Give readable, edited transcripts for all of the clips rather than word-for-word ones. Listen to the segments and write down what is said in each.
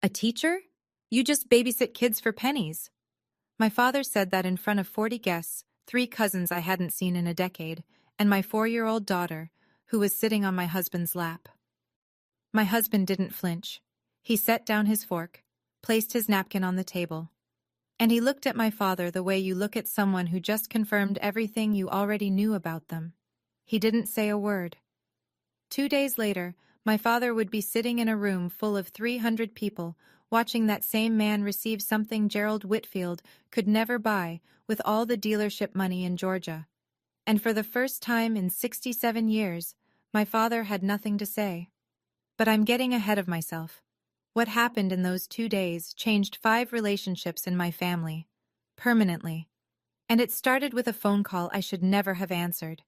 A teacher? You just babysit kids for pennies. My father said that in front of 40 guests, 3 cousins I hadn't seen in a decade, and my 4-year-old daughter, who was sitting on my husband's lap. My husband didn't flinch. He set down his fork, placed his napkin on the table, and he looked at my father the way you look at someone who just confirmed everything you already knew about them. He didn't say a word. 2 days later, my father would be sitting in a room full of 300 people, watching that same man receive something Gerald Whitfield could never buy with all the dealership money in Georgia. And for the first time in 67 years, my father had nothing to say. But I'm getting ahead of myself. What happened in those 2 days changed 5 relationships in my family, permanently. And it started with a phone call I should never have answered.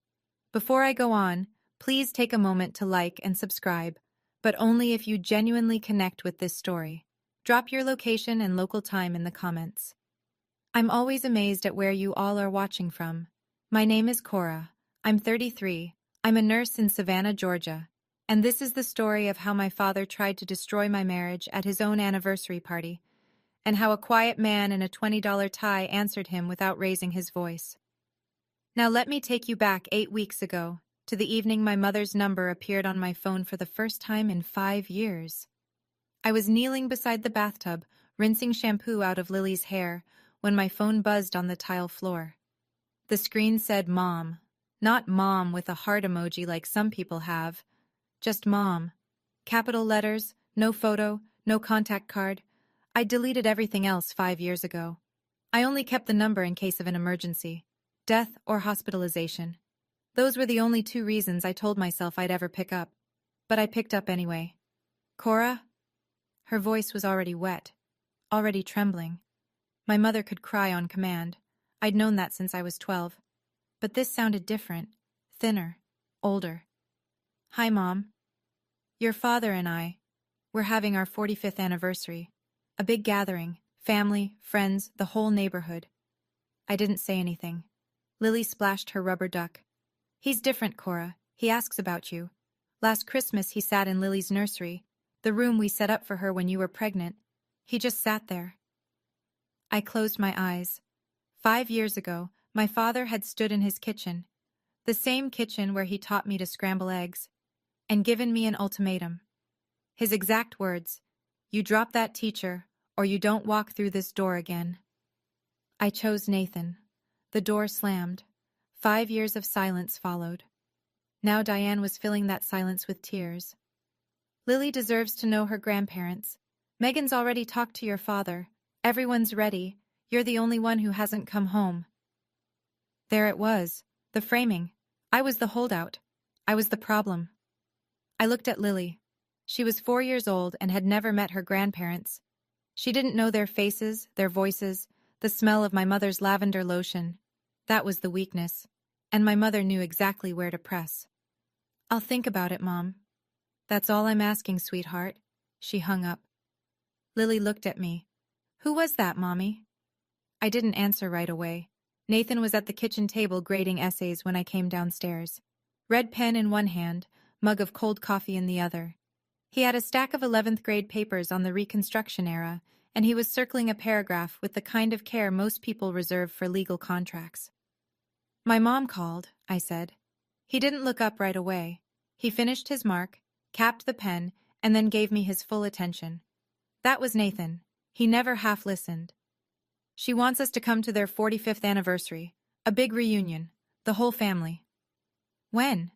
Before I go on, please take a moment to like and subscribe, but only if you genuinely connect with this story. Drop your location and local time in the comments. I'm always amazed at where you all are watching from. My name is Cora. I'm 33. I'm a nurse in Savannah, Georgia. And this is the story of how my father tried to destroy my marriage at his own anniversary party, and how a quiet man in a $20 tie answered him without raising his voice. Now let me take you back 8 weeks ago, to the evening my mother's number appeared on my phone for the first time in 5 years. I was kneeling beside the bathtub, rinsing shampoo out of Lily's hair, when my phone buzzed on the tile floor. The screen said Mom, not Mom with a heart emoji like some people have, just Mom. Capital letters, no photo, no contact card. I deleted everything else 5 years ago. I only kept the number in case of an emergency, death or hospitalization. Those were the only 2 reasons I told myself I'd ever pick up. But I picked up anyway. Cora? Her voice was already wet, already trembling. My mother could cry on command. I'd known that since I was 12. But this sounded different, thinner, older. Hi, Mom. Your father and I, we're having our 45th anniversary. A big gathering, family, friends, the whole neighborhood. I didn't say anything. Lily splashed her rubber duck. He's different, Cora. He asks about you. Last Christmas he sat in Lily's nursery, the room we set up for her when you were pregnant. He just sat there. I closed my eyes. 5 years ago, my father had stood in his kitchen, the same kitchen where he taught me to scramble eggs, and given me an ultimatum. His exact words, "You drop that teacher, or you don't walk through this door again." I chose Nathan. The door slammed. 5 years of silence followed. Now Diane was filling that silence with tears. Lily deserves to know her grandparents. Megan's already talked to your father. Everyone's ready. You're the only one who hasn't come home. There it was, the framing. I was the holdout. I was the problem. I looked at Lily. She was 4 years old and had never met her grandparents. She didn't know their faces, their voices, the smell of my mother's lavender lotion. That was the weakness, and my mother knew exactly where to press. I'll think about it, Mom. That's all I'm asking, sweetheart. She hung up. Lily looked at me. Who was that, Mommy? I didn't answer right away. Nathan was at the kitchen table grading essays when I came downstairs. Red pen in one hand, mug of cold coffee in the other. He had a stack of 11th grade papers on the Reconstruction era, and he was circling a paragraph with the kind of care most people reserve for legal contracts. My mom called, I said. He didn't look up right away. He finished his mark, capped the pen, and then gave me his full attention. That was Nathan. He never half listened. She wants us to come to their 45th anniversary, a big reunion, the whole family. When?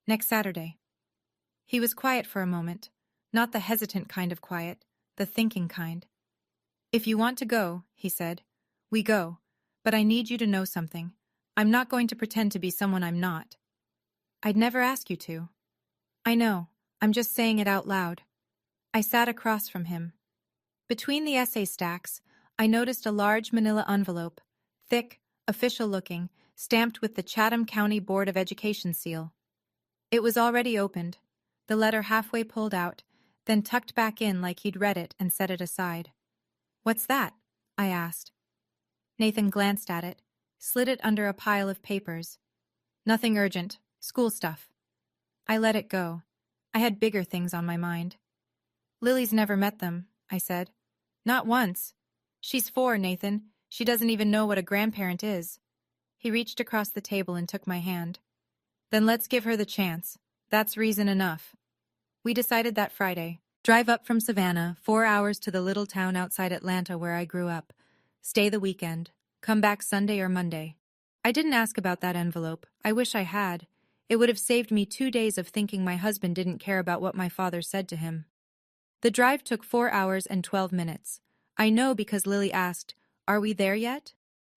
Next Saturday. He was quiet for a moment, not the hesitant kind of quiet, the thinking kind. If you want to go, he said, we go, but I need you to know something. I'm not going to pretend to be someone I'm not. I'd never ask you to. I know, I'm just saying it out loud. I sat across from him. Between the essay stacks, I noticed a large manila envelope, thick, official-looking, stamped with the Chatham County Board of Education seal. It was already opened, the letter halfway pulled out, then tucked back in like he'd read it and set it aside. What's that? I asked. Nathan glanced at it, slid it under a pile of papers. Nothing urgent, school stuff. I let it go. I had bigger things on my mind. Lily's never met them, I said. Not once. She's 4, Nathan. She doesn't even know what a grandparent is. He reached across the table and took my hand. Then let's give her the chance. That's reason enough. We decided that Friday. Drive up from Savannah, 4 hours to the little town outside Atlanta where I grew up. Stay the weekend. Come back Sunday or Monday. I didn't ask about that envelope. I wish I had. It would have saved me 2 days of thinking my husband didn't care about what my father said to him. The drive took 4 hours and 12 minutes. I know because Lily asked, "Are we there yet?"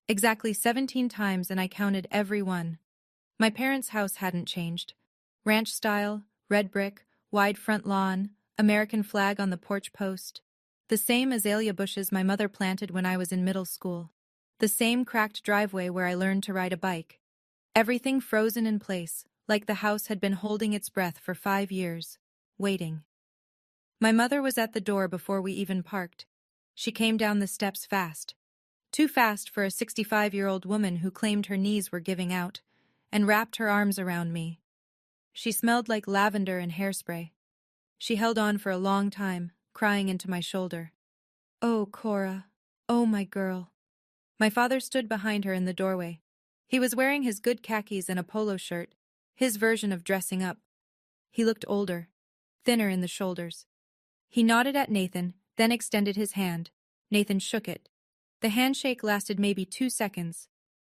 Exactly 17 times, and I counted every one. My parents' house hadn't changed. Ranch style, red brick, wide front lawn, American flag on the porch post. The same azalea bushes my mother planted when I was in middle school. The same cracked driveway where I learned to ride a bike. Everything frozen in place, like the house had been holding its breath for 5 years, waiting. My mother was at the door before we even parked. She came down the steps fast. Too fast for a 65-year-old woman who claimed her knees were giving out, and wrapped her arms around me. She smelled like lavender and hairspray. She held on for a long time, crying into my shoulder. "Oh, Cora. Oh, my girl." My father stood behind her in the doorway. He was wearing his good khakis and a polo shirt, his version of dressing up. He looked older, thinner in the shoulders. He nodded at Nathan, then extended his hand. Nathan shook it. The handshake lasted maybe 2 seconds.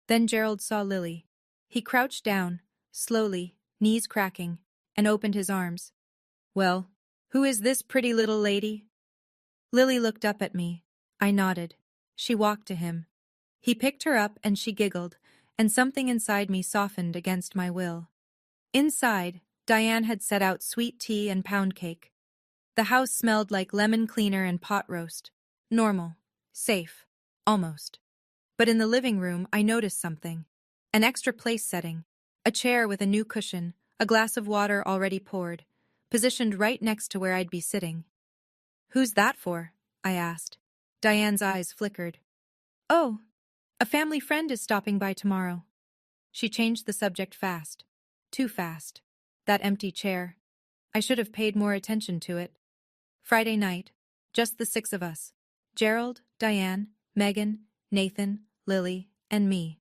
Then Gerald saw Lily. He crouched down, slowly, knees cracking, and opened his arms. "Well, who is this pretty little lady?" Lily looked up at me. I nodded. She walked to him. He picked her up and she giggled, and something inside me softened against my will. Inside, Diane had set out sweet tea and pound cake. The house smelled like lemon cleaner and pot roast. Normal. Safe. Almost. But in the living room, I noticed something. An extra place setting. A chair with a new cushion, a glass of water already poured, positioned right next to where I'd be sitting. "Who's that for?" I asked. Diane's eyes flickered. "Oh, a family friend is stopping by tomorrow." She changed the subject fast. Too fast. That empty chair. I should have paid more attention to it. Friday night. Just the 6 of us. Gerald, Diane, Megan, Nathan, Lily, and me.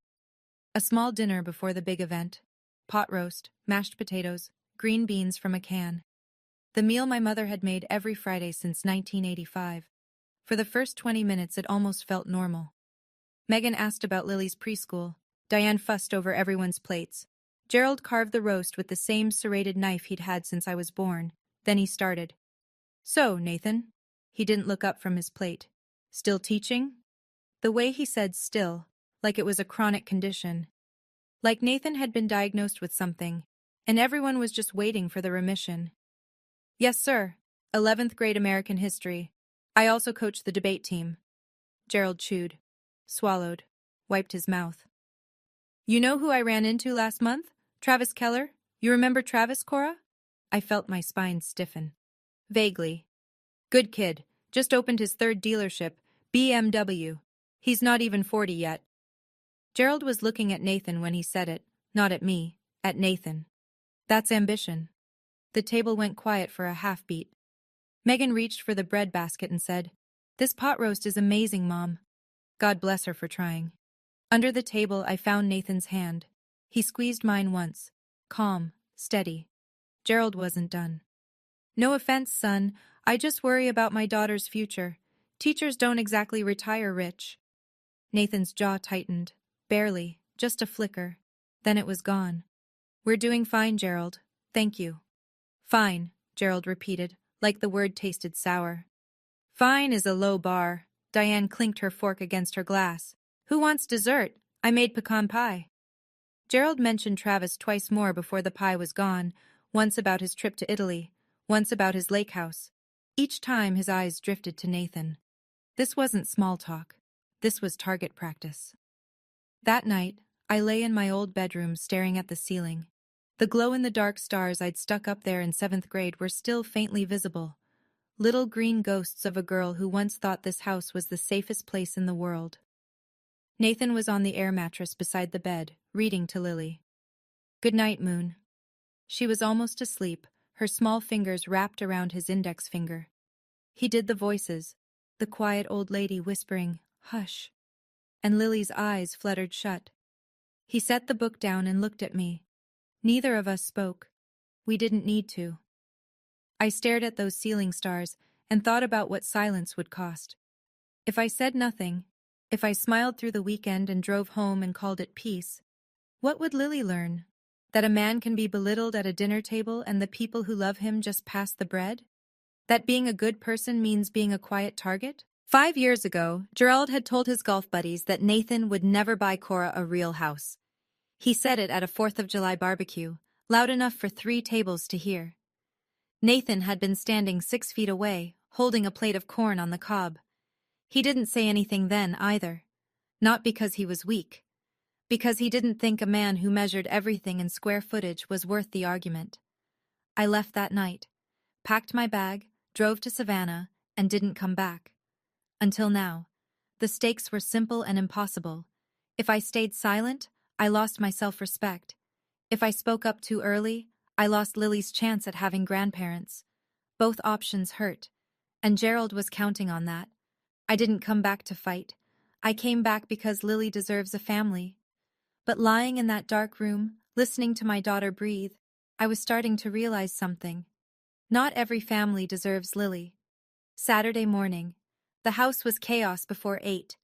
A small dinner before the big event. Pot roast, mashed potatoes, green beans from a can. The meal my mother had made every Friday since 1985. For the first 20 minutes it almost felt normal. Megan asked about Lily's preschool. Diane fussed over everyone's plates. Gerald carved the roast with the same serrated knife he'd had since I was born. Then he started. "So, Nathan." He didn't look up from his plate. "Still teaching?" The way he said still, like it was a chronic condition. Like Nathan had been diagnosed with something, and everyone was just waiting for the remission. "Yes, sir. 11th grade American history. I also coach the debate team." Gerald chewed, swallowed, wiped his mouth. "You know who I ran into last month? Travis Keller? You remember Travis, Cora?" I felt my spine stiffen. Vaguely. "Good kid. Just opened his 3rd dealership, BMW. He's not even 40 yet." Gerald was looking at Nathan when he said it, not at me, at Nathan. That's ambition. The table went quiet for a half-beat. Megan reached for the bread basket and said, "This pot roast is amazing, Mom." God bless her for trying. Under the table, I found Nathan's hand. He squeezed mine once. Calm, steady. Gerald wasn't done. "No offense, son. I just worry about my daughter's future. Teachers don't exactly retire rich." Nathan's jaw tightened. Barely, just a flicker. Then it was gone. "We're doing fine, Gerald. Thank you." "Fine," Gerald repeated, like the word tasted sour. "Fine is a low bar." Diane clinked her fork against her glass. "Who wants dessert? I made pecan pie." Gerald mentioned Travis twice more before the pie was gone, once about his trip to Italy, once about his lake house. Each time his eyes drifted to Nathan. This wasn't small talk. This was target practice. That night, I lay in my old bedroom staring at the ceiling. The glow-in-the-dark stars I'd stuck up there in 7th grade were still faintly visible. Little green ghosts of a girl who once thought this house was the safest place in the world. Nathan was on the air mattress beside the bed, reading to Lily. "Good night, Moon." She was almost asleep, her small fingers wrapped around his index finger. He did the voices, the quiet old lady whispering, "Hush," and Lily's eyes fluttered shut. He set the book down and looked at me. Neither of us spoke. We didn't need to. I stared at those ceiling stars and thought about what silence would cost. If I said nothing, if I smiled through the weekend and drove home and called it peace, what would Lily learn? That a man can be belittled at a dinner table and the people who love him just pass the bread? That being a good person means being a quiet target? 5 years ago, Gerald had told his golf buddies that Nathan would never buy Cora a real house. He said it at a 4th of July barbecue, loud enough for 3 tables to hear. Nathan had been standing 6 feet away, holding a plate of corn on the cob. He didn't say anything then either. Not because he was weak. Because he didn't think a man who measured everything in square footage was worth the argument. I left that night, packed my bag, drove to Savannah, and didn't come back. Until now. The stakes were simple and impossible. If I stayed silent, I lost my self-respect. If I spoke up too early, I lost Lily's chance at having grandparents. Both options hurt, and Gerald was counting on that. I didn't come back to fight. I came back because Lily deserves a family. But lying in that dark room, listening to my daughter breathe, I was starting to realize something. Not every family deserves Lily. Saturday morning. The house was chaos before 8.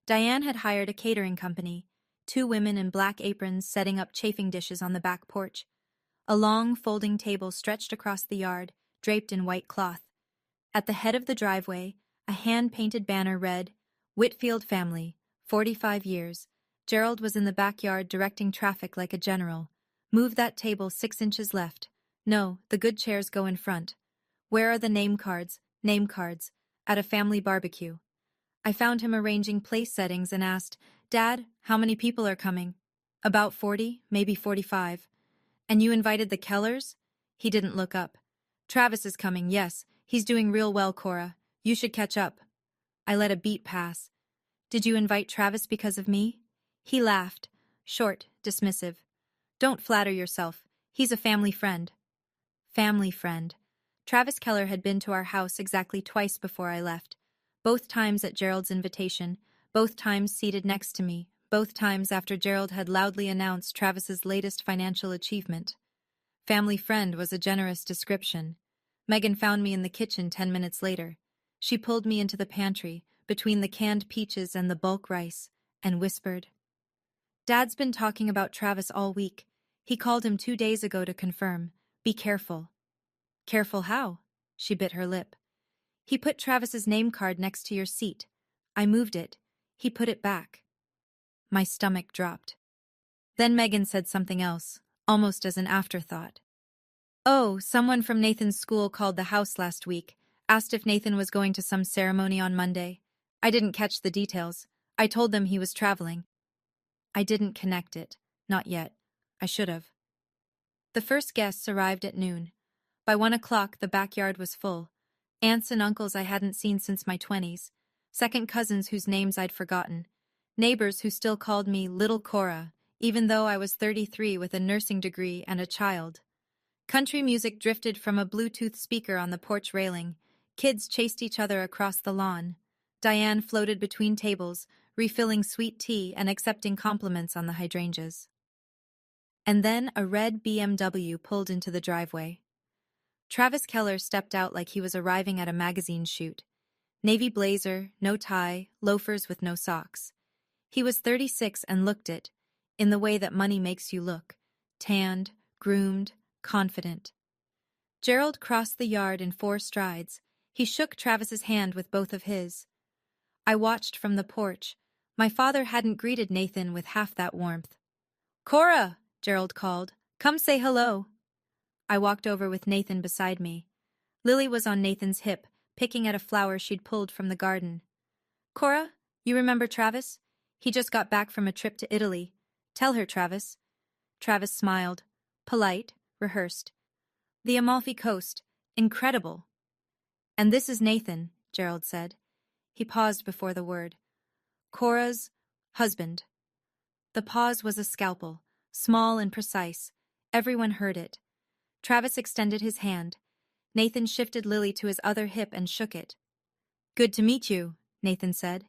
Diane had hired a catering company, 2 women in black aprons setting up chafing dishes on the back porch. A long, folding table stretched across the yard, draped in white cloth. At the head of the driveway, a hand-painted banner read, "Whitfield family, 45 years. Gerald was in the backyard directing traffic like a general. Move that table 6 inches left. No, the good chairs go in front. Where are the name cards? Name cards. At a family barbecue." I found him arranging place settings and asked, "Dad, how many people are coming?" "About 40, maybe 45. "And you invited the Kellers?" He didn't look up. "Travis is coming, yes. He's doing real well, Cora. You should catch up." I let a beat pass. "Did you invite Travis because of me?" He laughed, short, dismissive. "Don't flatter yourself. He's a family friend." Family friend. Travis Keller had been to our house exactly twice before I left. Both times at Gerald's invitation, both times seated next to me, both times after Gerald had loudly announced Travis's latest financial achievement. Family friend was a generous description. Megan found me in the kitchen 10 minutes later. She pulled me into the pantry, between the canned peaches and the bulk rice, and whispered, "Dad's been talking about Travis all week. He called him 2 days ago to confirm. Be careful." "Careful how?" She bit her lip. "He put Travis's name card next to your seat. I moved it. He put it back." My stomach dropped. Then Megan said something else, almost as an afterthought. "Oh, someone from Nathan's school called the house last week, asked if Nathan was going to some ceremony on Monday. I didn't catch the details. I told them he was traveling." I didn't connect it. Not yet. I should have. The first guests arrived at noon. By 1 o'clock, the backyard was full. Aunts and uncles I hadn't seen since my 20s. Second cousins whose names I'd forgotten. Neighbors who still called me Little Cora, even though I was 33 with a nursing degree and a child. Country music drifted from a Bluetooth speaker on the porch railing. Kids chased each other across the lawn. Diane floated between tables, refilling sweet tea and accepting compliments on the hydrangeas. And then a red BMW pulled into the driveway. Travis Keller stepped out like he was arriving at a magazine shoot. Navy blazer, no tie, loafers with no socks. He was 36 and looked it, in the way that money makes you look, tanned, groomed, confident. Gerald crossed the yard in 4 strides. He shook Travis's hand with both of his. I watched from the porch. My father hadn't greeted Nathan with half that warmth. "Cora," Gerald called. "Come say hello." I walked over with Nathan beside me. Lily was on Nathan's hip, picking at a flower she'd pulled from the garden. "Cora, you remember Travis? He just got back from a trip to Italy. Tell her, Travis." Travis smiled. Polite, rehearsed. "The Amalfi Coast. Incredible." "And this is Nathan," Gerald said. He paused before the word. "Cora's husband." The pause was a scalpel, small and precise. Everyone heard it. Travis extended his hand. Nathan shifted Lily to his other hip and shook it. Good to meet you, Nathan said.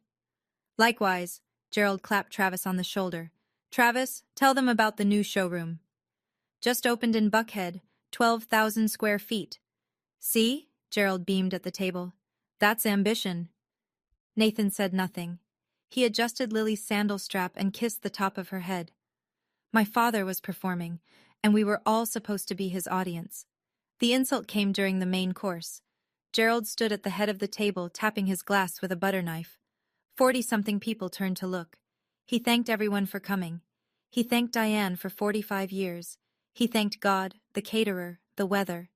Likewise, Gerald clapped Travis on the shoulder. Travis, tell them about the new showroom. Just opened in Buckhead, 12,000 square feet. See? Gerald beamed at the table. That's ambition. Nathan said nothing. He adjusted Lily's sandal strap and kissed the top of her head. My father was performing, and we were all supposed to be his audience. The insult came during the main course. Gerald stood at the head of the table, tapping his glass with a butter knife. 40-something people turned to look. He thanked everyone for coming. He thanked Diane for 45 years. He thanked God, the caterer, the weather.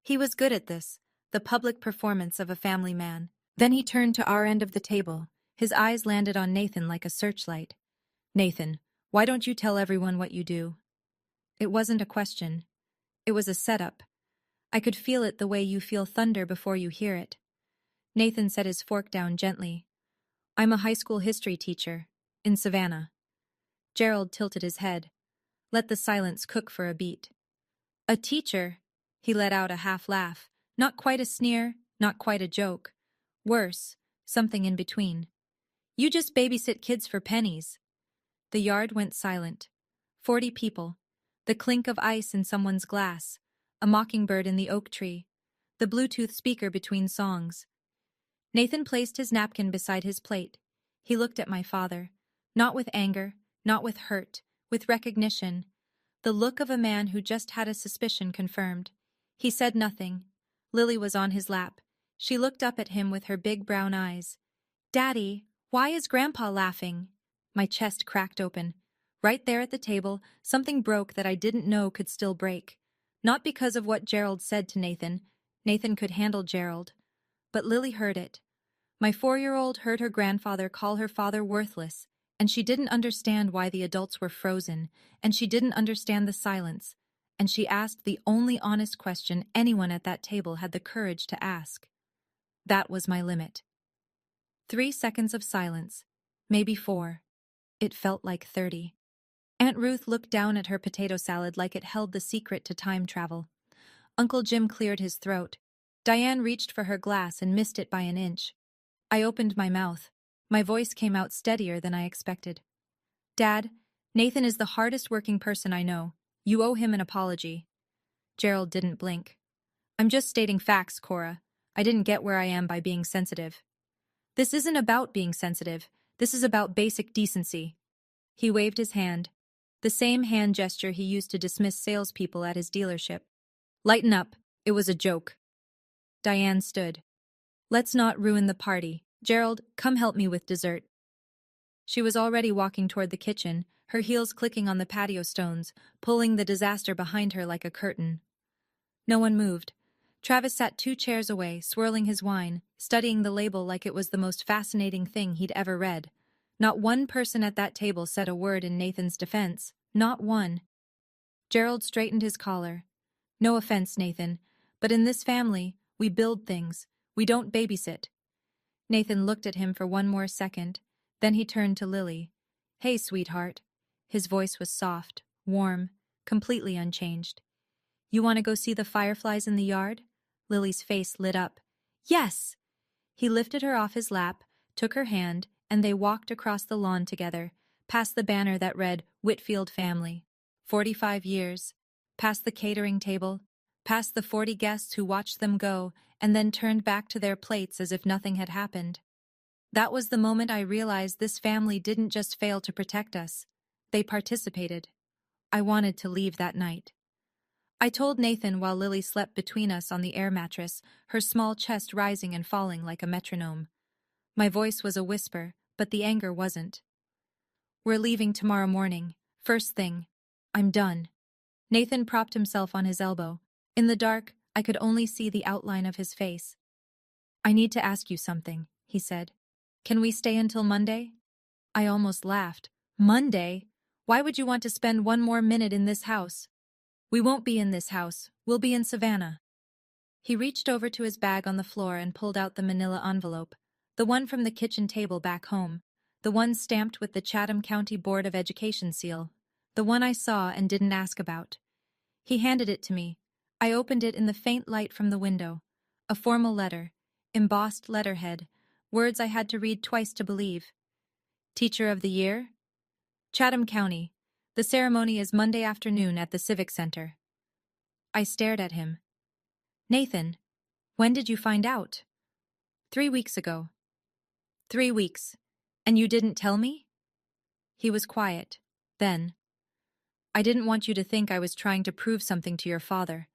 He was good at this, the public performance of a family man. Then he turned to our end of the table. His eyes landed on Nathan like a searchlight. Nathan, why don't you tell everyone what you do? It wasn't a question. It was a setup. I could feel it the way you feel thunder before you hear it. Nathan set his fork down gently. I'm a high school history teacher, in Savannah. Gerald tilted his head. Let the silence cook for a beat. A teacher? He let out a half laugh. Not quite a sneer, not quite a joke. Worse, something in between. You just babysit kids for pennies. The yard went silent. 40 people. The clink of ice in someone's glass. A mockingbird in the oak tree. The Bluetooth speaker between songs. Nathan placed his napkin beside his plate. He looked at my father. Not with anger, not with hurt, with recognition. The look of a man who just had a suspicion confirmed. He said nothing. Lily was on his lap. She looked up at him with her big brown eyes. Daddy, why is Grandpa laughing? My chest cracked open. Right there at the table, something broke that I didn't know could still break. Not because of what Gerald said to Nathan. Nathan could handle Gerald. But Lily heard it. My 4-year-old heard her grandfather call her father worthless, and she didn't understand why the adults were frozen, and she didn't understand the silence, and she asked the only honest question anyone at that table had the courage to ask. That was my limit. 3 seconds of silence, maybe 4. It felt like 30. Aunt Ruth looked down at her potato salad like it held the secret to time travel. Uncle Jim cleared his throat. Diane reached for her glass and missed it by an inch. I opened my mouth. My voice came out steadier than I expected. Dad, Nathan is the hardest working person I know. You owe him an apology. Gerald didn't blink. I'm just stating facts, Cora. I didn't get where I am by being sensitive. This isn't about being sensitive. This is about basic decency. He waved his hand. The same hand gesture he used to dismiss salespeople at his dealership. Lighten up. It was a joke. Diane stood. Let's not ruin the party. Gerald, come help me with dessert. She was already walking toward the kitchen, her heels clicking on the patio stones, pulling the disaster behind her like a curtain. No one moved. Travis sat 2 chairs away, swirling his wine, studying the label like it was the most fascinating thing he'd ever read. Not one person at that table said a word in Nathan's defense. Not one. Gerald straightened his collar. No offense, Nathan, but in this family, we build things. We don't babysit. Nathan looked at him for one more second. Then he turned to Lily. Hey, sweetheart. His voice was soft, warm, completely unchanged. You want to go see the fireflies in the yard? Lily's face lit up. Yes! He lifted her off his lap, took her hand, and they walked across the lawn together, past the banner that read Whitfield Family. 45 years. Past the catering table, past the 40 guests who watched them go and then turned back to their plates as if nothing had happened. That was the moment I realized this family didn't just fail to protect us. They participated. I wanted to leave that night. I told Nathan while Lily slept between us on the air mattress, her small chest rising and falling like a metronome. My voice was a whisper, but the anger wasn't. We're leaving tomorrow morning. First thing. I'm done. Nathan propped himself on his elbow. In the dark, I could only see the outline of his face. I need to ask you something, he said. Can we stay until Monday? I almost laughed. Monday? Why would you want to spend one more minute in this house? We won't be in this house. We'll be in Savannah. He reached over to his bag on the floor and pulled out the manila envelope, the one from the kitchen table back home, the one stamped with the Chatham County Board of Education seal, the one I saw and didn't ask about. He handed it to me. I opened it in the faint light from the window. A formal letter, embossed letterhead, Words I had to read twice to believe. Teacher of the Year? Chatham County. The ceremony is Monday afternoon at the Civic Center. I stared at him. Nathan, when did you find out? 3 weeks ago. 3 weeks. And you didn't tell me? He was quiet. Then, I didn't want you to think I was trying to prove something to your father.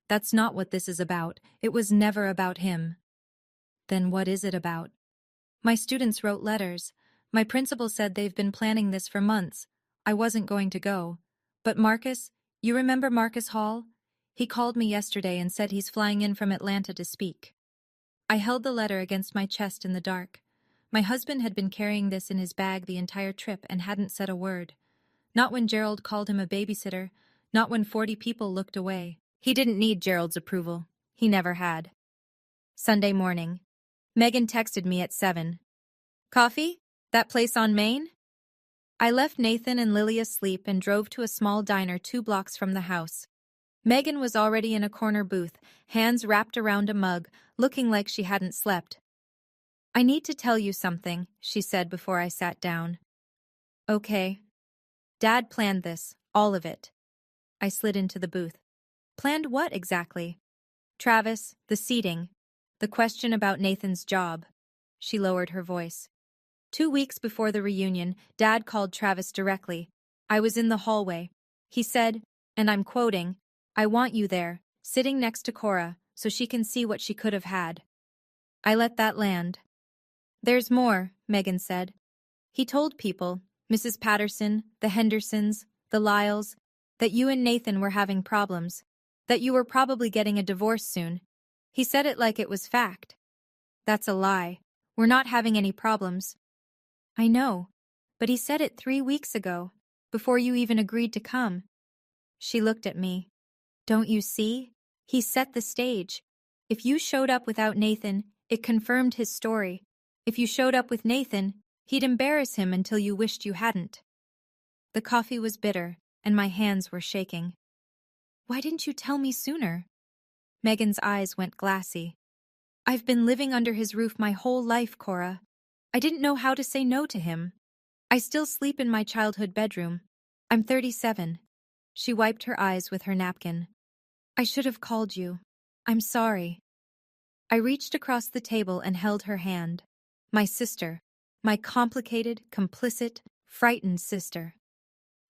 That's not what this is about. It was never about him. Then what is it about? My students wrote letters. My principal said they've been planning this for months. I wasn't going to go. But Marcus, you remember Marcus Hall? He called me yesterday and said he's flying in from Atlanta to speak. I held the letter against my chest in the dark. My husband had been carrying this in his bag the entire trip and hadn't said a word. Not when Gerald called him a babysitter, not when 40 people looked away. He didn't need Gerald's approval. He never had. Sunday morning. Megan texted me at 7. Coffee? That place on Main? I left Nathan and Lily asleep and drove to a small diner 2 blocks from the house. Megan was already in a corner booth, hands wrapped around a mug, looking like she hadn't slept. I need to tell you something, she said before I sat down. Okay. Dad planned this, all of it. I slid into the booth. Planned what exactly? Travis, the seating, the question about Nathan's job. She lowered her voice. 2 weeks before the reunion, Dad called Travis directly. I was in the hallway. He said, and I'm quoting, I want you there, sitting next to Cora, so she can see what she could have had. I let that land. There's more, Megan said. He told people, Mrs. Patterson, the Hendersons, the Lyles, that you and Nathan were having problems, that you were probably getting a divorce soon. He said it like it was fact. That's a lie. We're not having any problems. I know, but he said it 3 weeks ago, before you even agreed to come. She looked at me. Don't you see? He set the stage. If you showed up without Nathan, it confirmed his story. If you showed up with Nathan, he'd embarrass him until you wished you hadn't. The coffee was bitter, and my hands were shaking. Why didn't you tell me sooner? Megan's eyes went glassy. I've been living under his roof my whole life, Cora. I didn't know how to say no to him. I still sleep in my childhood bedroom. I'm 37. She wiped her eyes with her napkin. I should have called you. I'm sorry. I reached across the table and held her hand. My sister. My complicated, complicit, frightened sister.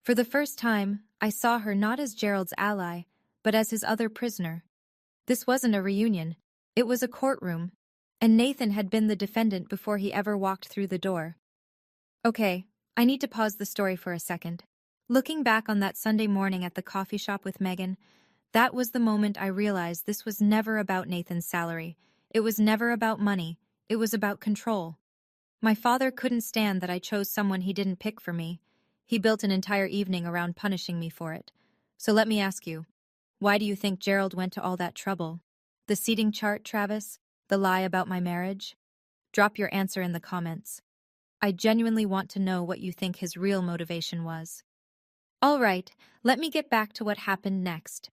For the first time, I saw her not as Gerald's ally, but as his other prisoner. This wasn't a reunion. It was a courtroom, and Nathan had been the defendant before he ever walked through the door. Okay, I need to pause the story for a second. Looking back on that Sunday morning at the coffee shop with Megan, that was the moment I realized this was never about Nathan's salary. It was never about money. It was about control. My father couldn't stand that I chose someone he didn't pick for me. He built an entire evening around punishing me for it. So let me ask you, why do you think Gerald went to all that trouble? The seating chart, Travis? The lie about my marriage? Drop your answer in the comments. I genuinely want to know what you think his real motivation was. All right, let me get back to what happened next.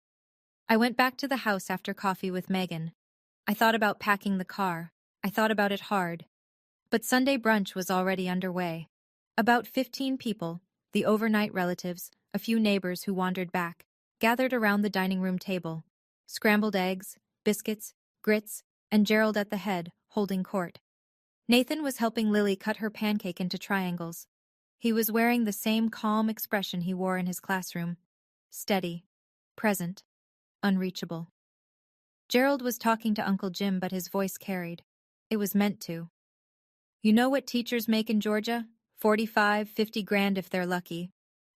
I went back to the house after coffee with Megan. I thought about packing the car. I thought about it hard. But Sunday brunch was already underway. About 15 people, the overnight relatives, a few neighbors who wandered back, gathered around the dining room table. Scrambled eggs, biscuits, grits, and Gerald at the head, holding court. Nathan was helping Lily cut her pancake into triangles. He was wearing the same calm expression he wore in his classroom. Steady, present, unreachable. Gerald was talking to Uncle Jim, but his voice carried. It was meant to. You know what teachers make in Georgia? 45, 50 grand if they're lucky.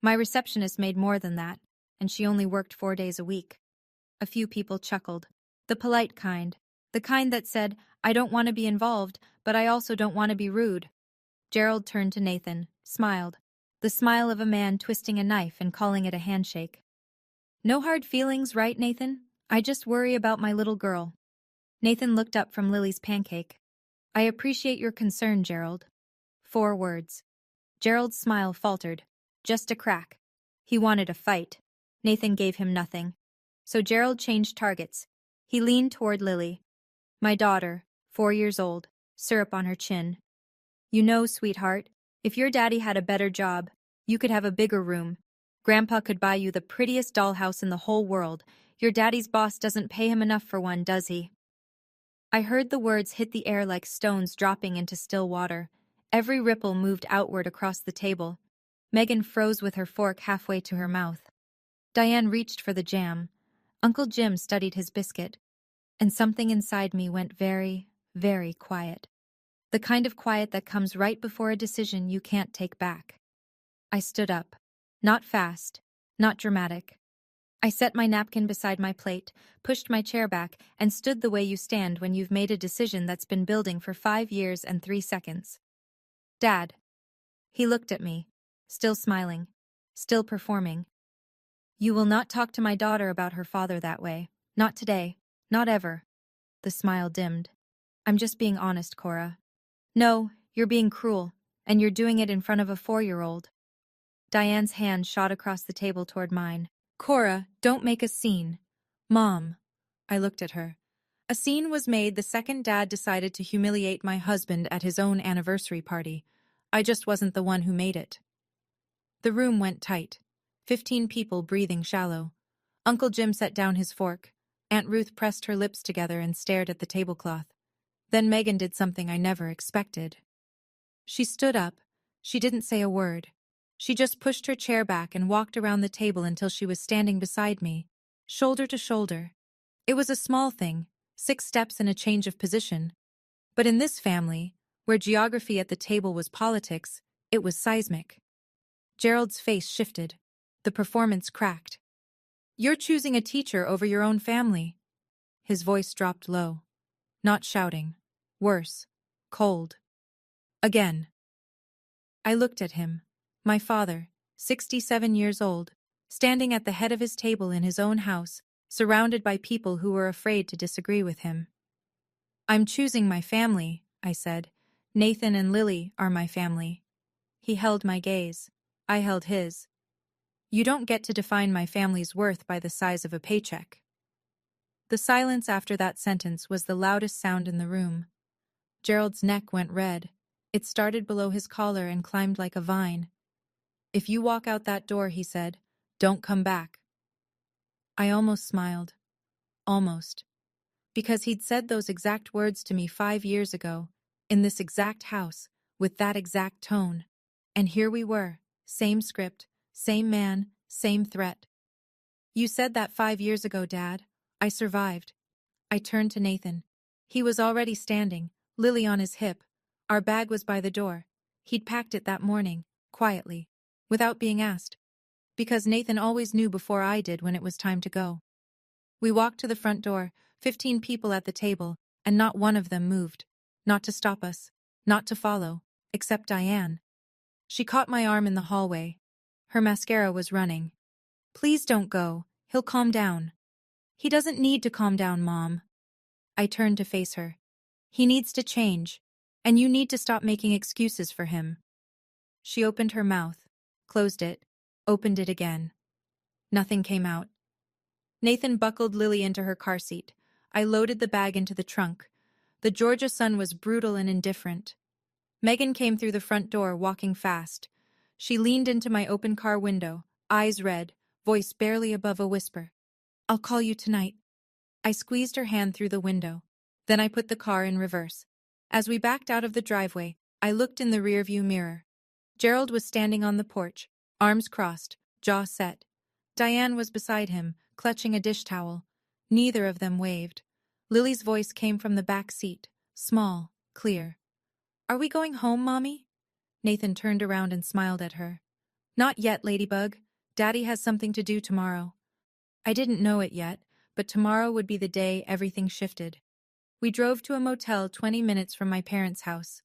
My receptionist made more than that, and she only worked 4 days a week. A few people chuckled. The polite kind. The kind that said, I don't want to be involved, but I also don't want to be rude. Gerald turned to Nathan, smiled. The smile of a man twisting a knife and calling it a handshake. No hard feelings, right, Nathan? I just worry about my little girl. Nathan looked up from Lily's pancake. I appreciate your concern, Gerald. 4 words. Gerald's smile faltered. Just a crack. He wanted a fight. Nathan gave him nothing. So Gerald changed targets. He leaned toward Lily. My daughter, 4 years old, syrup on her chin. You know, sweetheart, if your daddy had a better job, you could have a bigger room. Grandpa could buy you the prettiest dollhouse in the whole world. Your daddy's boss doesn't pay him enough for one, does he? I heard the words hit the air like stones dropping into still water. Every ripple moved outward across the table. Megan froze with her fork halfway to her mouth. Diane reached for the jam. Uncle Jim studied his biscuit. And something inside me went very, very quiet. The kind of quiet that comes right before a decision you can't take back. I stood up. Not fast, not dramatic. I set my napkin beside my plate, pushed my chair back, and stood the way you stand when you've made a decision that's been building for 5 years and 3 seconds. Dad. He looked at me, still smiling, still performing. You will not talk to my daughter about her father that way. Not today. Not ever. The smile dimmed. I'm just being honest, Cora. No, you're being cruel, and you're doing it in front of a 4-year-old. Diane's hand shot across the table toward mine. Cora, don't make a scene. Mom. I looked at her. A scene was made the second Dad decided to humiliate my husband at his own anniversary party. I just wasn't the one who made it. The room went tight. 15 people breathing shallow. Uncle Jim set down his fork. Aunt Ruth pressed her lips together and stared at the tablecloth. Then Megan did something I never expected. She stood up. She didn't say a word. She just pushed her chair back and walked around the table until she was standing beside me, shoulder to shoulder. It was a small thing, 6 steps and a change of position. But in this family, where geography at the table was politics, it was seismic. Gerald's face shifted. The performance cracked. You're choosing a teacher over your own family. His voice dropped low. Not shouting. Worse. Cold. Again. I looked at him. My father, 67 years old, standing at the head of his table in his own house, surrounded by people who were afraid to disagree with him. I'm choosing my family, I said. Nathan and Lily are my family. He held my gaze. I held his. You don't get to define my family's worth by the size of a paycheck. The silence after that sentence was the loudest sound in the room. Gerald's neck went red. It started below his collar and climbed like a vine. If you walk out that door, he said, don't come back. I almost smiled. Almost. Because he'd said those exact words to me 5 years ago, in this exact house, with that exact tone. And here we were, same script, same man, same threat. You said that 5 years ago, Dad. I survived. I turned to Nathan. He was already standing, Lily on his hip. Our bag was by the door. He'd packed it that morning, quietly, without being asked. Because Nathan always knew before I did when it was time to go. We walked to the front door, 15 people at the table, and not one of them moved. Not to stop us, not to follow, except Diane. She caught my arm in the hallway. Her mascara was running. Please don't go. He'll calm down. He doesn't need to calm down, Mom. I turned to face her. He needs to change, and you need to stop making excuses for him. She opened her mouth, closed it, opened it again. Nothing came out. Nathan buckled Lily into her car seat. I loaded the bag into the trunk. The Georgia sun was brutal and indifferent. Megan came through the front door, walking fast. She leaned into my open car window, eyes red, voice barely above a whisper. I'll call you tonight. I squeezed her hand through the window. Then I put the car in reverse. As we backed out of the driveway, I looked in the rearview mirror. Gerald was standing on the porch, arms crossed, jaw set. Diane was beside him, clutching a dish towel. Neither of them waved. Lily's voice came from the back seat, small, clear. Are we going home, Mommy? Nathan turned around and smiled at her. Not yet, Ladybug. Daddy has something to do tomorrow. I didn't know it yet, but tomorrow would be the day everything shifted. We drove to a motel 20 minutes from my parents' house.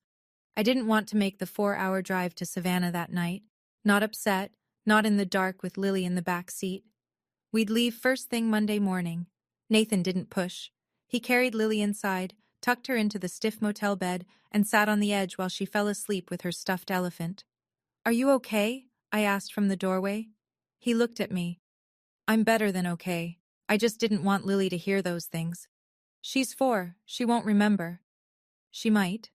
I didn't want to make the 4-hour drive to Savannah that night. Not upset, not in the dark with Lily in the back seat. We'd leave first thing Monday morning. Nathan didn't push. He carried Lily inside, tucked her into the stiff motel bed, and sat on the edge while she fell asleep with her stuffed elephant. Are you okay? I asked from the doorway. He looked at me. I'm better than okay. I just didn't want Lily to hear those things. She's 4, she won't remember. She might.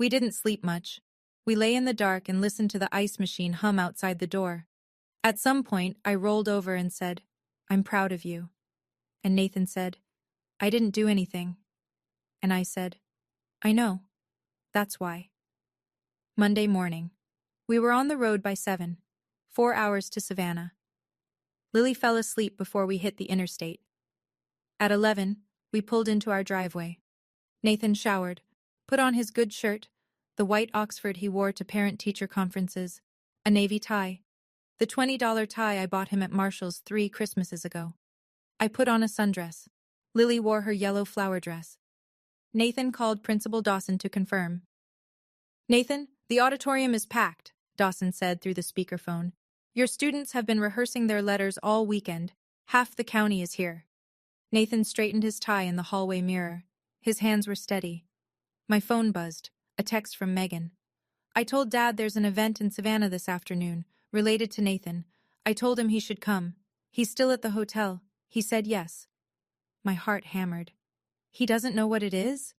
We didn't sleep much. We lay in the dark and listened to the ice machine hum outside the door. At some point, I rolled over and said, "I'm proud of you." And Nathan said, "I didn't do anything." And I said, "I know. That's why." Monday morning. We were on the road by 7, 4 hours to Savannah. Lily fell asleep before we hit the interstate. At 11, we pulled into our driveway. Nathan showered, put on his good shirt, the white Oxford he wore to parent-teacher conferences, a navy tie, the $20 tie I bought him at Marshall's 3 Christmases ago. I put on a sundress. Lily wore her yellow flower dress. Nathan called Principal Dawson to confirm. "Nathan, the auditorium is packed," Dawson said through the speakerphone. "Your students have been rehearsing their letters all weekend. Half the county is here." Nathan straightened his tie in the hallway mirror. His hands were steady. My phone buzzed, a text from Megan. "I told Dad there's an event in Savannah this afternoon, related to Nathan. I told him he should come. He's still at the hotel. He said yes." My heart hammered. He doesn't know what it is?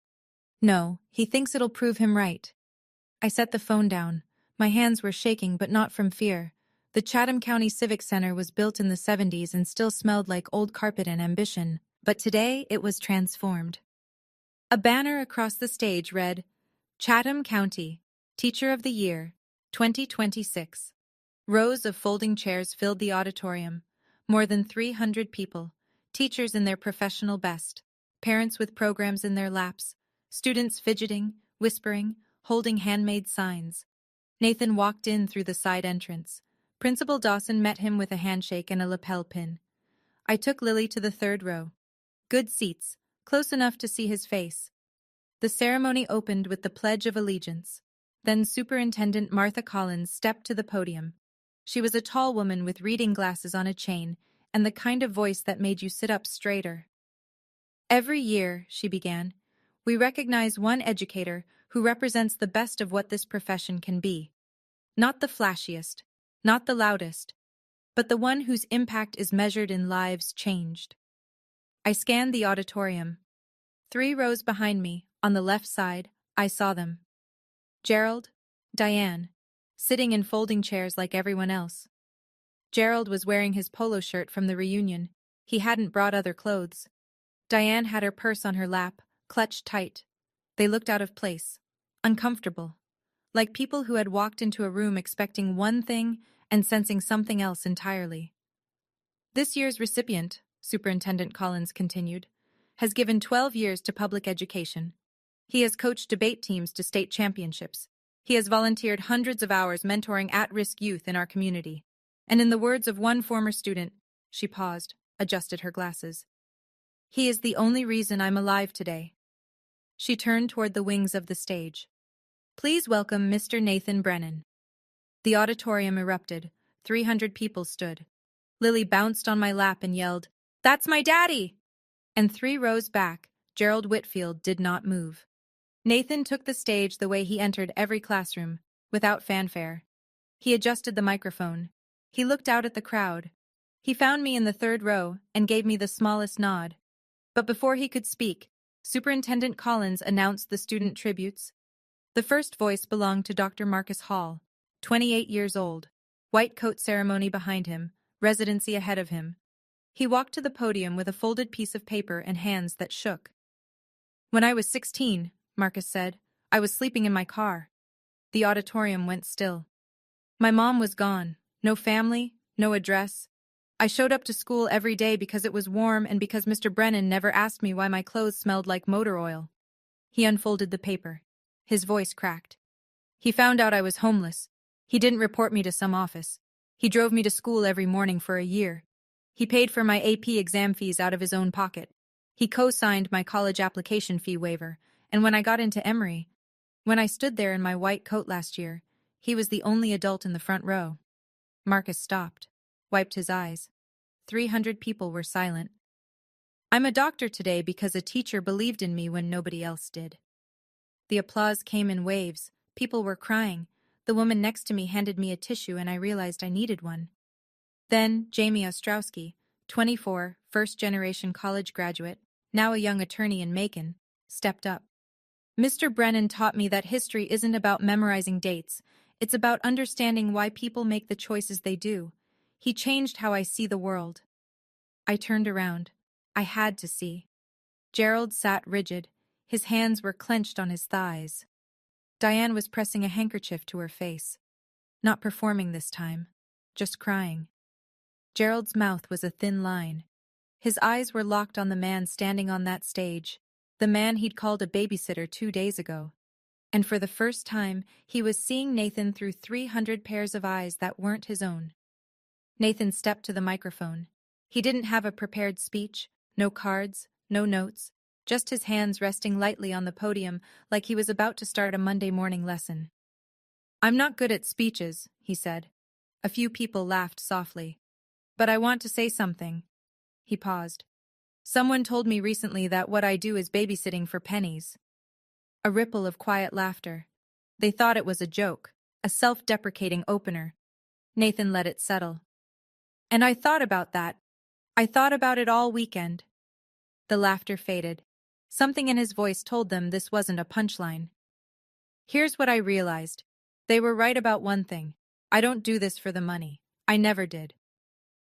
No, he thinks it'll prove him right. I set the phone down. My hands were shaking, but not from fear. The Chatham County Civic Center was built in the 70s and still smelled like old carpet and ambition, but today it was transformed. A banner across the stage read, "Chatham County, Teacher of the Year, 2026. Rows of folding chairs filled the auditorium. More than 300 people, teachers in their professional best, parents with programs in their laps, students fidgeting, whispering, holding handmade signs. Nathan walked in through the side entrance. Principal Dawson met him with a handshake and a lapel pin. I took Lily to the 3rd row. Good seats, close enough to see his face. The ceremony opened with the Pledge of Allegiance. Then Superintendent Martha Collins stepped to the podium. She was a tall woman with reading glasses on a chain and the kind of voice that made you sit up straighter. "Every year," she began, "we recognize one educator who represents the best of what this profession can be. Not the flashiest, not the loudest, but the one whose impact is measured in lives changed." I scanned the auditorium. 3 rows behind me, on the left side, I saw them. Gerald, Diane, sitting in folding chairs like everyone else. Gerald was wearing his polo shirt from the reunion. He hadn't brought other clothes. Diane had her purse on her lap, clutched tight. They looked out of place, uncomfortable, like people who had walked into a room expecting one thing and sensing something else entirely. "This year's recipient," Superintendent Collins continued, "has given 12 years to public education. He has coached debate teams to state championships. He has volunteered hundreds of hours mentoring at-risk youth in our community. And in the words of one former student," she paused, adjusted her glasses, "he is the only reason I'm alive today." She turned toward the wings of the stage. "Please welcome Mr. Nathan Brennan." The auditorium erupted. 300 people stood. Lily bounced on my lap and yelled, "That's my daddy!" And 3 rows back, Gerald Whitfield did not move. Nathan took the stage the way he entered every classroom, without fanfare. He adjusted the microphone. He looked out at the crowd. He found me in the 3rd row and gave me the smallest nod. But before he could speak, Superintendent Collins announced the student tributes. The first voice belonged to Dr. Marcus Hall, 28 years old, white coat ceremony behind him, residency ahead of him. He walked to the podium with a folded piece of paper and hands that shook. "When I was 16, Marcus said, "I was sleeping in my car." The auditorium went still. "My mom was gone. No family, no address. I showed up to school every day because it was warm and because Mr. Brennan never asked me why my clothes smelled like motor oil." He unfolded the paper. His voice cracked. "He found out I was homeless. He didn't report me to some office. He drove me to school every morning for a year. He paid for my AP exam fees out of his own pocket. He co-signed my college application fee waiver, and when I got into Emory, when I stood there in my white coat last year, he was the only adult in the front row." Marcus stopped, wiped his eyes. 300 people were silent. "I'm a doctor today because a teacher believed in me when nobody else did." The applause came in waves. People were crying. The woman next to me handed me a tissue and I realized I needed one. Then Jamie Ostrowski, 24, first-generation college graduate, now a young attorney in Macon, stepped up. Mr. Brennan taught me that history isn't about memorizing dates, it's about understanding why people make the choices they do. He changed how I see the world. I turned around. I had to see. Gerald sat rigid. His hands were clenched on his thighs. Diane was pressing a handkerchief to her face. Not performing this time. Just crying. Gerald's mouth was a thin line. His eyes were locked on the man standing on that stage, the man he'd called a babysitter 2 days ago. And for the first time, he was seeing Nathan through 300 pairs of eyes that weren't his own. Nathan stepped to the microphone. He didn't have a prepared speech, no cards, no notes, just his hands resting lightly on the podium like he was about to start a Monday morning lesson. "I'm not good at speeches," he said. A few people laughed softly. "But I want to say something." He paused. "Someone told me recently that what I do is babysitting for pennies." A ripple of quiet laughter. They thought it was a joke, a self-deprecating opener. Nathan let it settle. "And I thought about that. I thought about it all weekend." The laughter faded. Something in his voice told them this wasn't a punchline. "Here's what I realized. They were right about one thing. I don't do this for the money. I never did."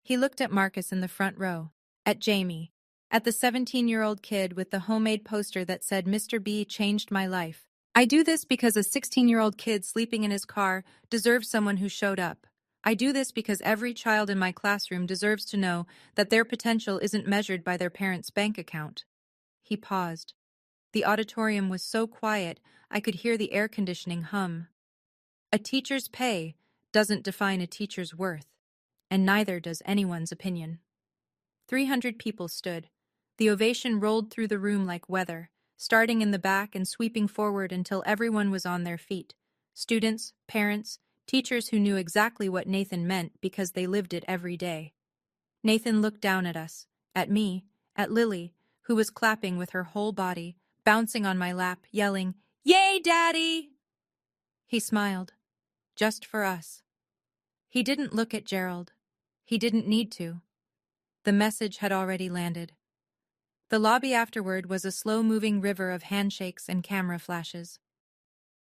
He looked at Marcus in the front row, at Jamie, at the 17-year-old kid with the homemade poster that said Mr. B changed my life. "I do this because a 16-year-old kid sleeping in his car deserves someone who showed up. I do this because every child in my classroom deserves to know that their potential isn't measured by their parents' bank account." He paused. The auditorium was so quiet I could hear the air conditioning hum. A teacher's pay doesn't define a teacher's worth, and neither does anyone's opinion. 300 people stood. The ovation rolled through the room like weather, starting in the back and sweeping forward until everyone was on their feet. Students, parents, teachers who knew exactly what Nathan meant because they lived it every day. Nathan looked down at us, at me, at Lily, who was clapping with her whole body, bouncing on my lap, yelling, "Yay, Daddy!" He smiled. Just for us. He didn't look at Gerald. He didn't need to. The message had already landed. The lobby afterward was a slow-moving river of handshakes and camera flashes.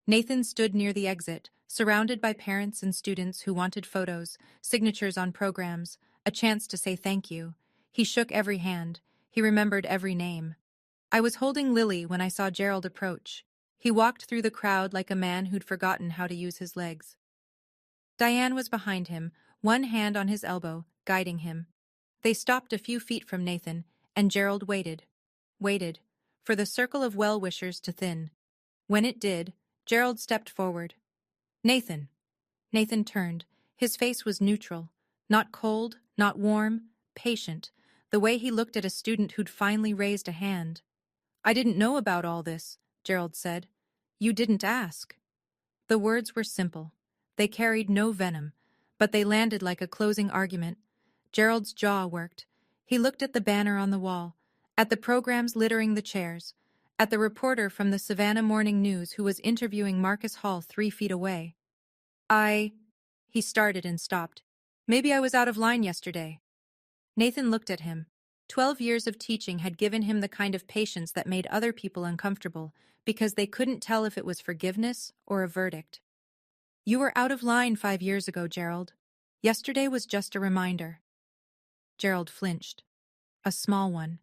Nathan stood near the exit, surrounded by parents and students who wanted photos, signatures on programs, a chance to say thank you. He shook every hand. He remembered every name. I was holding Lily when I saw Gerald approach. He walked through the crowd like a man who'd forgotten how to use his legs. Diane was behind him, one hand on his elbow, guiding him. They stopped a few feet from Nathan, and Gerald waited, for the circle of well-wishers to thin. When it did, Gerald stepped forward. "Nathan." Nathan turned. His face was neutral. Not cold, not warm, patient, the way he looked at a student who'd finally raised a hand. "I didn't know about all this," Gerald said. "You didn't ask." The words were simple. They carried no venom, but they landed like a closing argument. Gerald's jaw worked. He looked at the banner on the wall, at the programs littering the chairs, at the reporter from the Savannah Morning News who was interviewing Marcus Hall 3 feet away. He started and stopped. "Maybe I was out of line yesterday." Nathan looked at him. 12 years of teaching had given him the kind of patience that made other people uncomfortable because they couldn't tell if it was forgiveness or a verdict. "You were out of line 5 years ago, Gerald. Yesterday was just a reminder." Gerald flinched. A small one.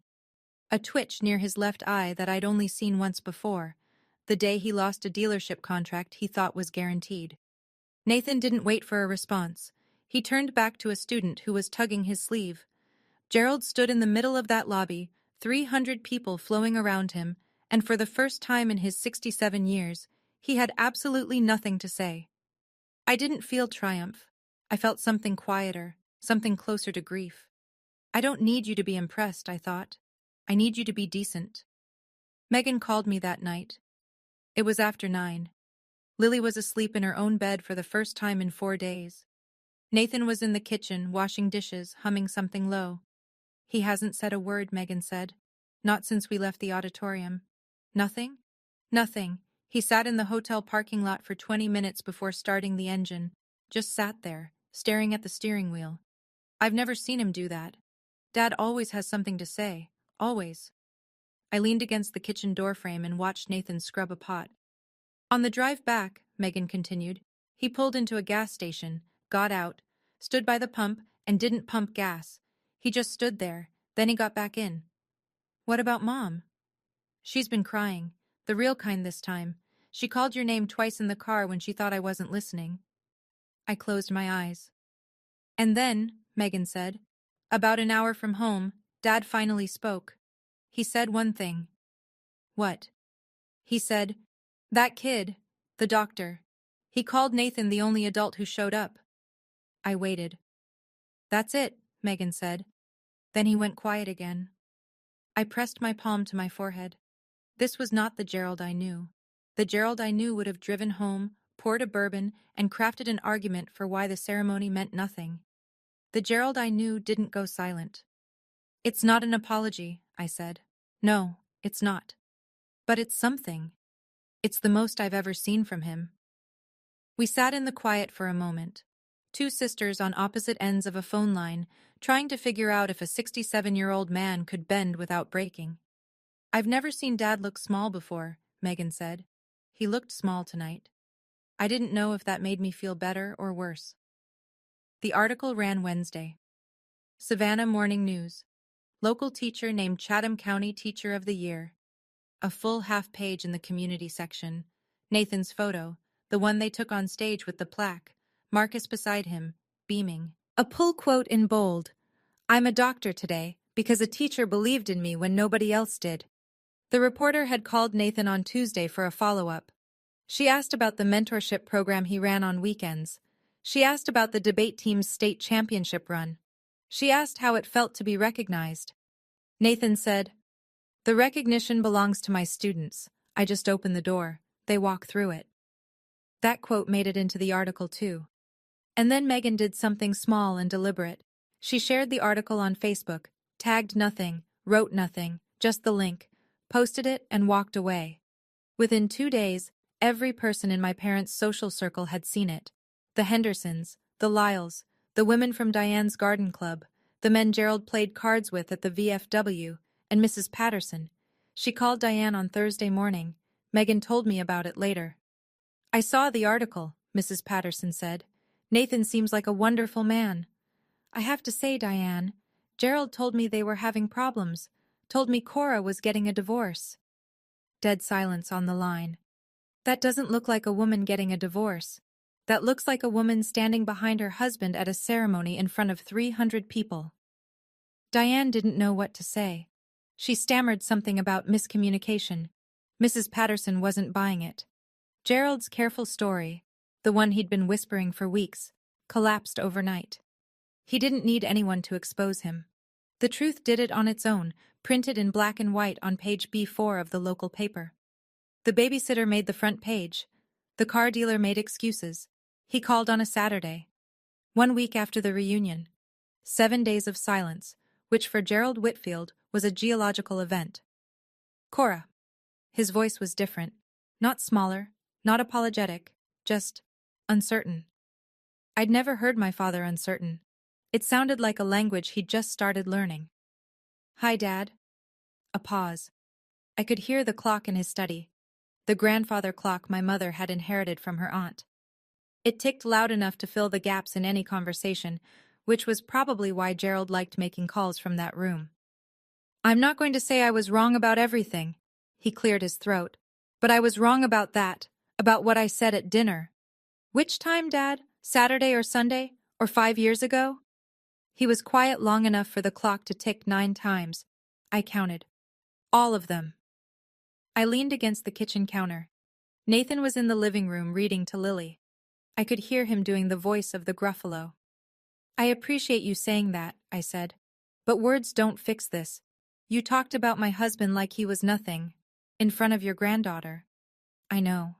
A twitch near his left eye that I'd only seen once before, the day he lost a dealership contract he thought was guaranteed. Nathan didn't wait for a response. He turned back to a student who was tugging his sleeve. Gerald stood in the middle of that lobby, 300 people flowing around him, and for the first time in his 67 years, he had absolutely nothing to say. I didn't feel triumph. I felt something quieter, something closer to grief. "I don't need you to be impressed," I thought. "I need you to be decent." Megan called me that night. It was after 9. Lily was asleep in her own bed for the first time in 4 days. Nathan was in the kitchen, washing dishes, humming something low. "He hasn't said a word," Megan said. "Not since we left the auditorium." "Nothing?" "Nothing. He sat in the hotel parking lot for 20 minutes before starting the engine. Just sat there, staring at the steering wheel. I've never seen him do that. Dad always has something to say. Always." I leaned against the kitchen doorframe and watched Nathan scrub a pot. On the drive back, Megan continued, he pulled into a gas station, got out, stood by the pump, and didn't pump gas. He just stood there, then he got back in. What about Mom? She's been crying. The real kind this time. She called your name twice in the car when she thought I wasn't listening. I closed my eyes. And then, Megan said, about an hour from home, Dad finally spoke. He said one thing. What? He said, that kid, the doctor. He called Nathan the only adult who showed up. I waited. That's it, Megan said. Then he went quiet again. I pressed my palm to my forehead. This was not the Gerald I knew. The Gerald I knew would have driven home, poured a bourbon, and crafted an argument for why the ceremony meant nothing. The Gerald I knew didn't go silent. It's not an apology, I said. No, it's not. But it's something. It's the most I've ever seen from him. We sat in the quiet for a moment. Two sisters on opposite ends of a phone line, trying to figure out if a 67-year-old man could bend without breaking. I've never seen Dad look small before, Megan said. He looked small tonight. I didn't know if that made me feel better or worse. The article ran Wednesday. Savannah Morning News. Local teacher named Chatham County Teacher of the Year. A full half-page in the community section. Nathan's photo, the one they took on stage with the plaque. Marcus beside him, beaming. A pull quote in bold. I'm a doctor today because a teacher believed in me when nobody else did. The reporter had called Nathan on Tuesday for a follow-up. She asked about the mentorship program he ran on weekends. She asked about the debate team's state championship run. She asked how it felt to be recognized. Nathan said, the recognition belongs to my students. I just open the door. They walk through it. That quote made it into the article too. And then Megan did something small and deliberate. She shared the article on Facebook, tagged nothing, wrote nothing, just the link, posted it, and walked away. Within 2 days, every person in my parents' social circle had seen it. The Hendersons, the Lyles, the women from Diane's garden club, the men Gerald played cards with at the VFW, and Mrs. Patterson. She called Diane on Thursday morning. Megan told me about it later. I saw the article, Mrs. Patterson said. Nathan seems like a wonderful man. I have to say, Diane, Gerald told me they were having problems, told me Cora was getting a divorce. Dead silence on the line. That doesn't look like a woman getting a divorce. That looks like a woman standing behind her husband at a ceremony in front of 300 people. Diane didn't know what to say. She stammered something about miscommunication. Mrs. Patterson wasn't buying it. Gerald's careful story, the one he'd been whispering for weeks, collapsed overnight. He didn't need anyone to expose him. The truth did it on its own, printed in black and white on page B4 of the local paper. The babysitter made the front page. The car dealer made excuses. He called on a Saturday. 1 week after the reunion. 7 days of silence, which for Gerald Whitfield was a geological event. Cora. His voice was different. Not smaller, not apologetic, just uncertain. I'd never heard my father uncertain. It sounded like a language he'd just started learning. Hi, Dad. A pause. I could hear the clock in his study. The grandfather clock my mother had inherited from her aunt. It ticked loud enough to fill the gaps in any conversation, which was probably why Gerald liked making calls from that room. I'm not going to say I was wrong about everything. He cleared his throat. But I was wrong about that, about what I said at dinner. Which time, Dad? Saturday or Sunday? Or 5 years ago? He was quiet long enough for the clock to tick 9 times. I counted. All of them. I leaned against the kitchen counter. Nathan was in the living room reading to Lily. I could hear him doing the voice of the Gruffalo. I appreciate you saying that, I said. But words don't fix this. You talked about my husband like he was nothing, in front of your granddaughter. I know.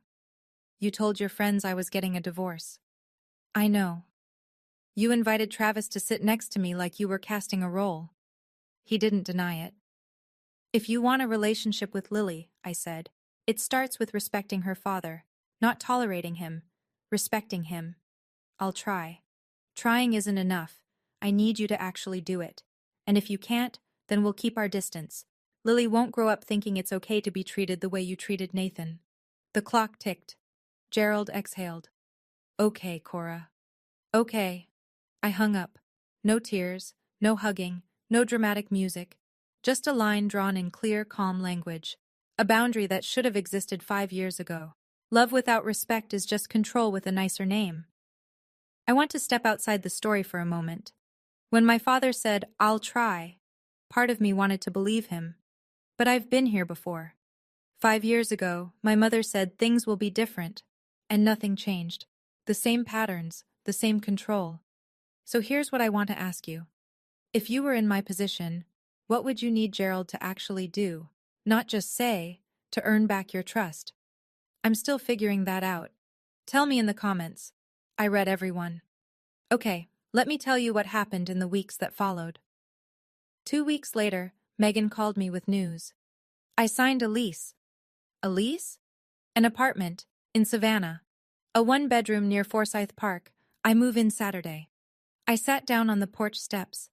You told your friends I was getting a divorce. I know. You invited Travis to sit next to me like you were casting a role. He didn't deny it. If you want a relationship with Lily, I said, it starts with respecting her father, not tolerating him, respecting him. I'll try. Trying isn't enough. I need you to actually do it. And if you can't, then we'll keep our distance. Lily won't grow up thinking it's okay to be treated the way you treated Nathan. The clock ticked. Gerald exhaled. Okay, Cora. Okay. I hung up. No tears, no hugging, no dramatic music. Just a line drawn in clear, calm language. A boundary that should have existed 5 years ago. Love without respect is just control with a nicer name. I want to step outside the story for a moment. When my father said, "I'll try," part of me wanted to believe him. But I've been here before. 5 years ago, my mother said things will be different, and nothing changed. The same patterns, the same control. So here's what I want to ask you. If you were in my position, what would you need Gerald to actually do? Not just say, to earn back your trust. I'm still figuring that out. Tell me in the comments. I read everyone. Okay, let me tell you what happened in the weeks that followed. 2 weeks later, Megan called me with news. I signed a lease. A lease? An apartment, in Savannah. A 1-bedroom near Forsyth Park. I move in Saturday. I sat down on the porch steps.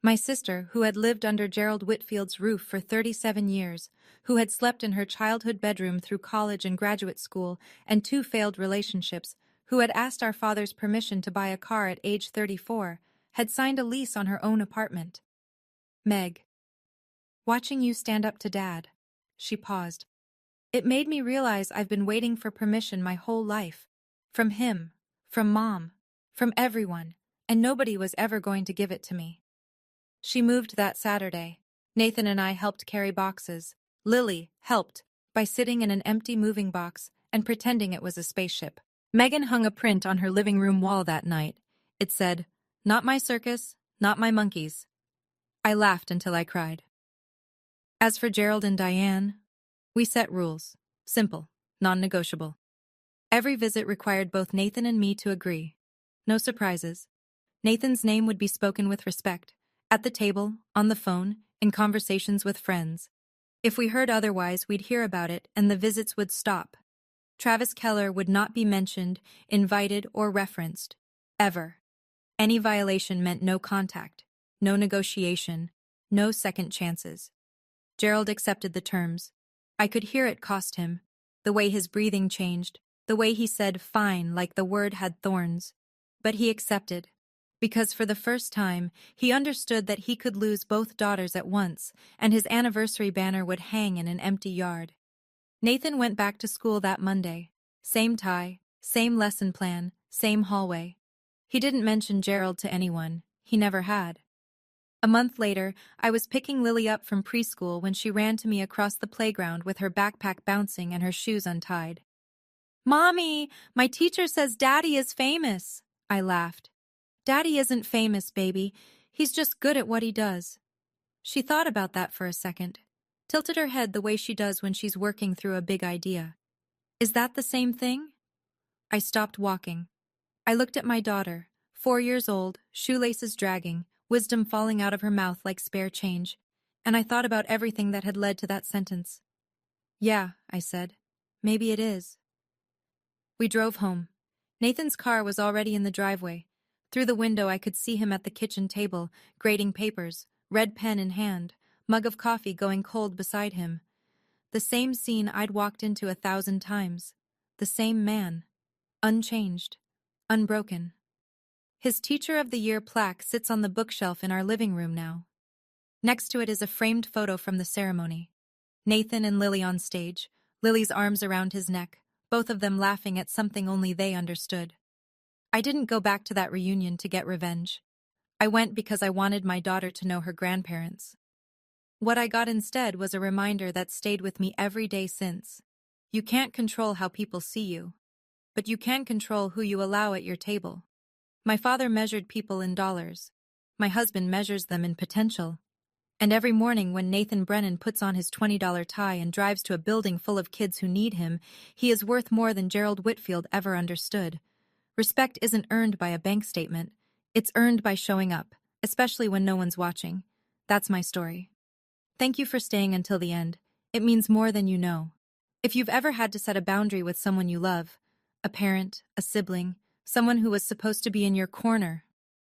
My sister, who had lived under Gerald Whitfield's roof for 37 years, who had slept in her childhood bedroom through college and graduate school and 2 failed relationships, who had asked our father's permission to buy a car at age 34, had signed a lease on her own apartment. Meg. Watching you stand up to Dad. She paused. It made me realize I've been waiting for permission my whole life. From him, from Mom, from everyone, and nobody was ever going to give it to me. She moved that Saturday. Nathan and I helped carry boxes. Lily helped by sitting in an empty moving box and pretending it was a spaceship. Megan hung a print on her living room wall that night. It said, "Not my circus, not my monkeys." I laughed until I cried. As for Gerald and Diane, we set rules. Simple, non-negotiable. Every visit required both Nathan and me to agree. No surprises. Nathan's name would be spoken with respect. At the table, on the phone, in conversations with friends. If we heard otherwise, we'd hear about it and the visits would stop. Travis Keller would not be mentioned, invited, or referenced. Ever. Any violation meant no contact, no negotiation, no second chances. Gerald accepted the terms. I could hear it cost him. The way his breathing changed, the way he said fine like the word had thorns. But he accepted. Because for the first time, he understood that he could lose both daughters at once, and his anniversary banner would hang in an empty yard. Nathan went back to school that Monday. Same tie, same lesson plan, same hallway. He didn't mention Gerald to anyone. He never had. A month later, I was picking Lily up from preschool when she ran to me across the playground with her backpack bouncing and her shoes untied. "Mommy, my teacher says Daddy is famous," I laughed. "Daddy isn't famous, baby. He's just good at what he does." She thought about that for a second, tilted her head the way she does when she's working through a big idea. Is that the same thing? I stopped walking. I looked at my daughter, 4 years old, shoelaces dragging, wisdom falling out of her mouth like spare change, and I thought about everything that had led to that sentence. "Yeah," I said. "Maybe it is." We drove home. Nathan's car was already in the driveway. Through the window I could see him at the kitchen table, grading papers, red pen in hand, mug of coffee going cold beside him. The same scene I'd walked into 1,000 times. The same man. Unchanged. Unbroken. His Teacher of the Year plaque sits on the bookshelf in our living room now. Next to it is a framed photo from the ceremony. Nathan and Lily on stage, Lily's arms around his neck, both of them laughing at something only they understood. I didn't go back to that reunion to get revenge. I went because I wanted my daughter to know her grandparents. What I got instead was a reminder that stayed with me every day since. You can't control how people see you, but you can control who you allow at your table. My father measured people in dollars. My husband measures them in potential. And every morning when Nathan Brennan puts on his $20 tie and drives to a building full of kids who need him, he is worth more than Gerald Whitfield ever understood. Respect isn't earned by a bank statement. It's earned by showing up, especially when no one's watching. That's my story. Thank you for staying until the end. It means more than you know. If you've ever had to set a boundary with someone you love, a parent, a sibling, someone who was supposed to be in your corner,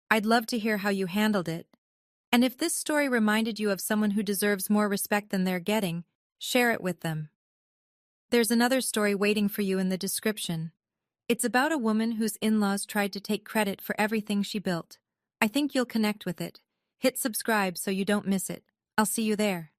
I'd love to hear how you handled it. And if this story reminded you of someone who deserves more respect than they're getting, share it with them. There's another story waiting for you in the description. It's about a woman whose in-laws tried to take credit for everything she built. I think you'll connect with it. Hit subscribe so you don't miss it. I'll see you there.